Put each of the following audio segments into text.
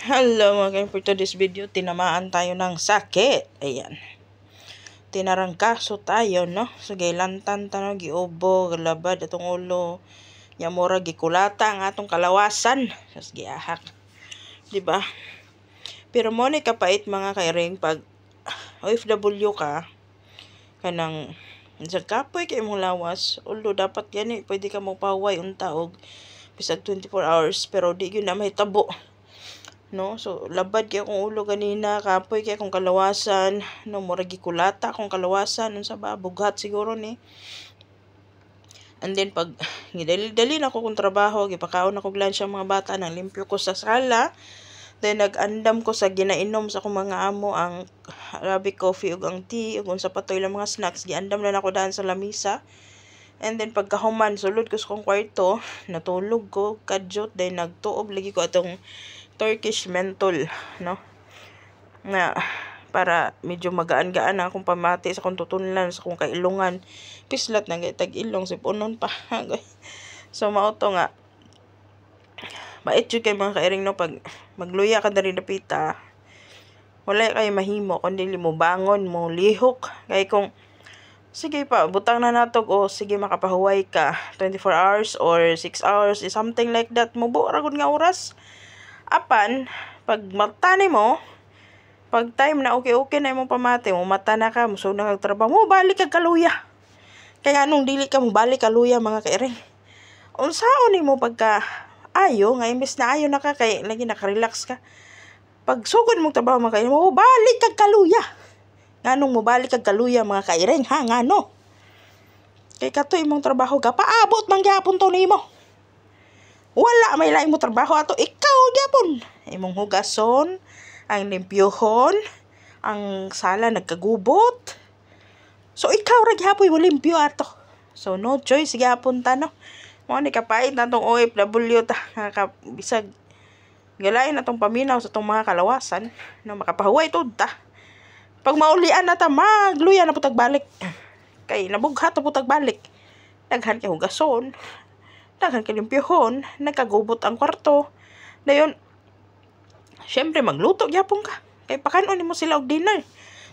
Hello mga kain, for today's video, tinamaan tayo ng sakit. Ayan. Tinarangkaso tayo, no? So, gailantan tayo, giubo, galabad, atong ulo. Yamura, gikulata ang atong kalawasan. Tapos, giahak. Diba? Pero mo ni kapait mga kairing, pag OFW ka, kanang, sa kapoy kay mong lawas, although dapat yan pwede ka mong pahuway untaog, bisag 24 hours, pero di yun na may tabo. No, so labad kay akong ulo ganina, kapoy kay akong kalawasan, no, murag gikulata akong kalawasan unsa ba, bughat siguro ni. And then pag gidali-dali na ako kung trabaho, gipakaon ako lunch ang mga bata, nang limpyo ko sa sala. Then nag-andam ko sa ginainom sa akong mga amo ang Arabic coffee ug ang tea ug unsa pa toy lang mga snacks, giandam na ako daan sa lamisa. And then pagkahuman, sulod ko sa kong kwarto, natulog ko, kadyot, then nagtuob lagi ko atong Turkish menthol, no? Na para medyo magaan-gaan akong pamati sa kong tutunlan, sa kong kailungan. Pislat na tag ilong si punon pa. So mao to nga. Bait jud kay mga kairing, no, pag magluya ka diri dapita. Wala kay mahimo kundi mo bangon mo lihok kay kung sige pa, butang na natog o sige makapahuway ka 24 hours or 6 hours, something like that. Mubo ra gud nga oras. Apan, pag mata mo, pag time na okay na imong pamati, mo mata na ka, musog na kag trabaho, mo balik kag kaluya. Kaya anong dili ka mo balik kaluya mga kairing. Unsaon nimo pagka ayo, nga imbes na ayo na ka, kay lagi naka-relax ka. Pag sugod mong trabaho mga kairing, mo balik kag kaluya. Nganong mo balik kag kaluya mga kairing, ha? Ngano? Kay kato imong trabaho ka, paabot man gyapon to nimo. Wala may lain mo trabaho ato, ikaw gyapon. Imong hugason, ang limpyohon, ang sala nagkagubot. So ikaw ra gyapon mo limpyo ato. So no choice gyapon ta, no. Mo ni kapait na tong OFW ta, bisag galain na tong paminaw sa tong mga kalawasan, no, makapahuway tud ta. Pag maulian na ta, magluya na putag balik. Kay nabughat na putag balik. Daghan kay hugason, daghan kay limpyohon, nagkagubot ang kwarto. Dayon, syempre magluto gyapon ka. Kay pakanon nimo sila og dinner.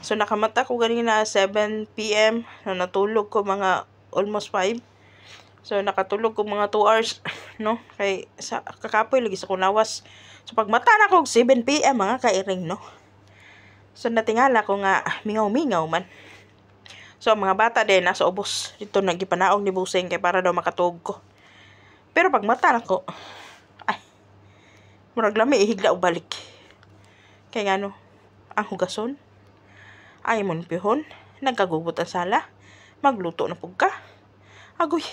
So nakamata ko ganina 7 PM, na natulog ko mga almost 5. So nakatulog ko mga 2 hours, no? Kay sa kakapoy lagi sa kunawas. So pag mata na ko 7 PM mga kairing, no. So natingala ko nga mingaw-mingaw man. So mga bata din nasa ubos dito nagipanaog ni Busing kay para daw makatuog ko. Pero pag mata na ko, ay, murag lami ihigla og balik. Kay ngano, ang hugason, ay mon pihon, nagkagubot ang sala, magluto na pug ka. Agoy.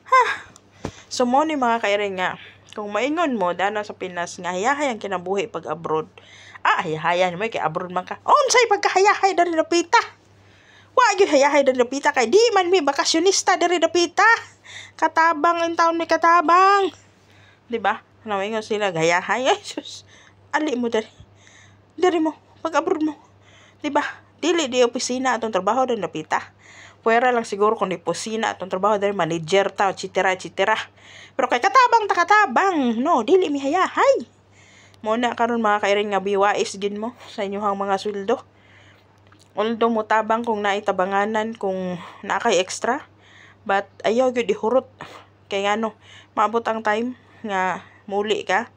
Ha. So mo ni mga kairing nga, kung maingon mo dana sa Pinas nga hayahay ang kinabuhi pag abroad. Hayahayan mo kay abroad man ka. Unsay pagkahayahay diri dapita? Wa gyud hayahay diri dapita kay di man mi bakasyonista diri dapita. Katabang ang taon ni katabang. Di ba? Namingon sila gayahay. Ay, sus. Ali mo diri. Diri mo pag abroad mo. Di ba? Dili di opisina atong trabaho diri dapita. Puwera lang siguro kung di opisina atong trabaho diri manager ta, etc. Pero kay katabang ta katabang, no, dili mi hayahay. Muna karon mga kairing nga biwais gid mo sa inyohang mga sweldo. Although mo tabang kung naitabanganan kung nakay extra, but ayaw gyud ihurot. Kay ngano, maabot ang time nga muli ka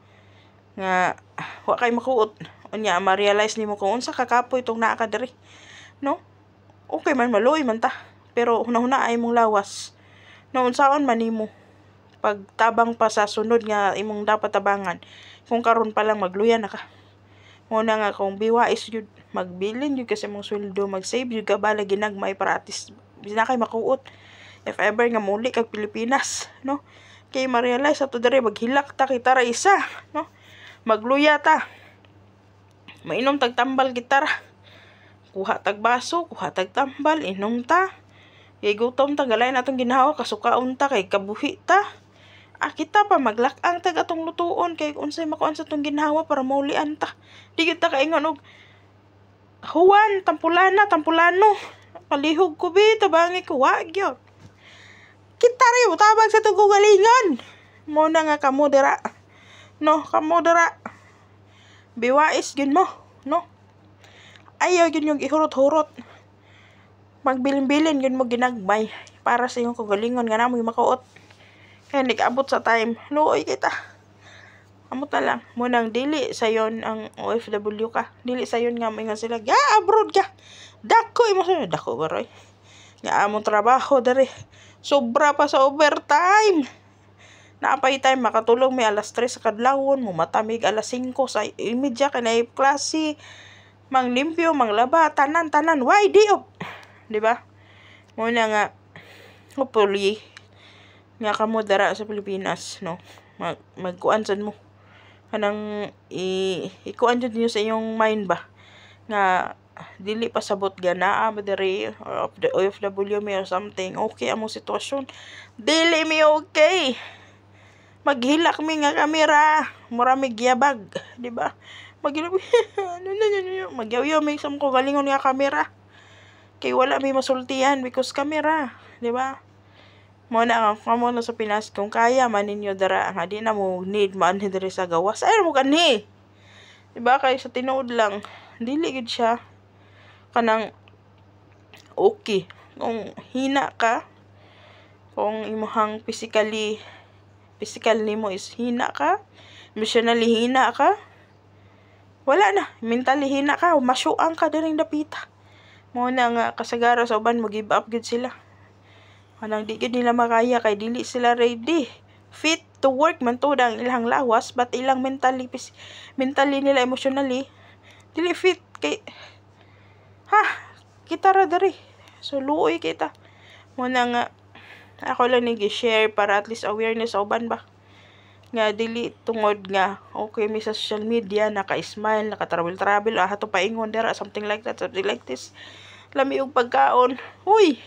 nga wa kay makuot. Unya ma-realize nimo kung unsa kakapoy tong naa ka diri. No? Okay man maluoy man ta, pero hunahuna ay mong lawas. No, unsaon man nimo pagtabang pa sa sunod nga imong dapat tabangan. Kung karon pa lang magluya na ka. Muna nga kung biwais yun, magbilin yun kasi mong sweldo, mag-save yun ka bala ginagmay para at least na kay makuot. If ever nga muli kag Pilipinas, no? Kay ma-realize ato dere maghilak ta kita ra isa, no? Magluya ta. Mainom tag tambal kita ra. Kuha tag baso, kuha tag tambal, inom ta. Kay gutom ta galay natong ginhawa kasukaon ta kay kabuhi ta. Kita pa maglak-ang tag atong lutuon kay unsay makuan sa tong ginhawa para maulian ta. Di kita kaingon og huwan, tampulano. Palihog ko bi, tabangi ko, wa gyud. Kita rin mo tabag sa tong galingon. Mo na nga kamo dira. No, kamo dira. Biwais gyud mo, no? Ayaw gyud yung ihurot-hurot. Magbilin-bilin gyud mo ginagmay para sa imong kagalingon nga namo makaot. Kaya nag-abot sa time, luoy kita. Amot na lang, munang dili sayon ang OFW ka. Dili sayon nga mga sila, abroad ka. Dako imo sa dako baroy. Nga among trabaho dere. Sobra pa sa overtime. Naapay time makatulog may alas 3 sa kadlawon, mo matamig alas 5 sa imedya kanay klase. Manglimpyo, manglaba, tanan-tanan, why di op? Di ba? Muna nga hopefully nga kamo dara sa Pilipinas, no? Magkuan sad mo. Kanang ikuan jud niyo sa iyong mind ba nga dili pa sabot ganaa ba diri of the OFW may or something. Okay among sitwasyon. Dili mi okay. Maghilak mi nga kamera, mura mi giyabag, di ba? Magyaw-yaw mi sa ko galingon nga kamera. Kay wala mi masultihan because kamera, di ba? Mo na kamo na sa Pinas kung kaya man ninyo dara nga di na mo need man diri sa gawas. Ay mo kanhi. Di ba kay sa tinuod lang dili gid siya kanang okay. Kung hina ka, kung imuhang physical nimo is hina ka, emotionally hina ka, wala na, mentally hina ka, masyuang ka diring dapita. Mo na nga kasagara sa uban mo give up gid sila. Anang di gid nila makaya kay dili sila ready. Fit to work man to ang ilang lawas but ilang mentally nila emotionally dili fit kay kita ra diri. So luoy kita. Mo na nga ako lang nag-share para at least awareness sa uban ba. Nga dili tungod nga okay mi sa social media, naka-smile, naka-travel, hato paingon dira, something like that, something like this. Lami og pagkaon. Uy,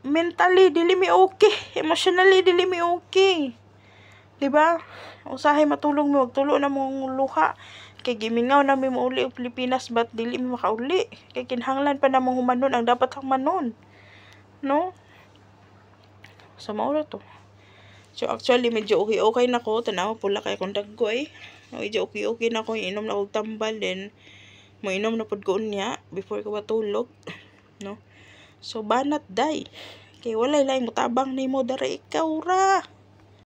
mentally dili mi okay, emotionally dili mi okay. Diba? Usahay matulong mi, wag tulo na mong luha. Kay gimingaw na mi mauli og Pilipinas but dili mi makauli. Kay kinahanglan pa na mong humanon ang dapat hangmanon. No? So maura to. So actually medyo okay na ko, tanaw pula kay kung daggoy. Medyo okay na ko, inom na og tambal din. Mo inom na pud ko unya before ko matulog, no? So banat day. Kay walay lain mo tabang nimo dara ikaw ra.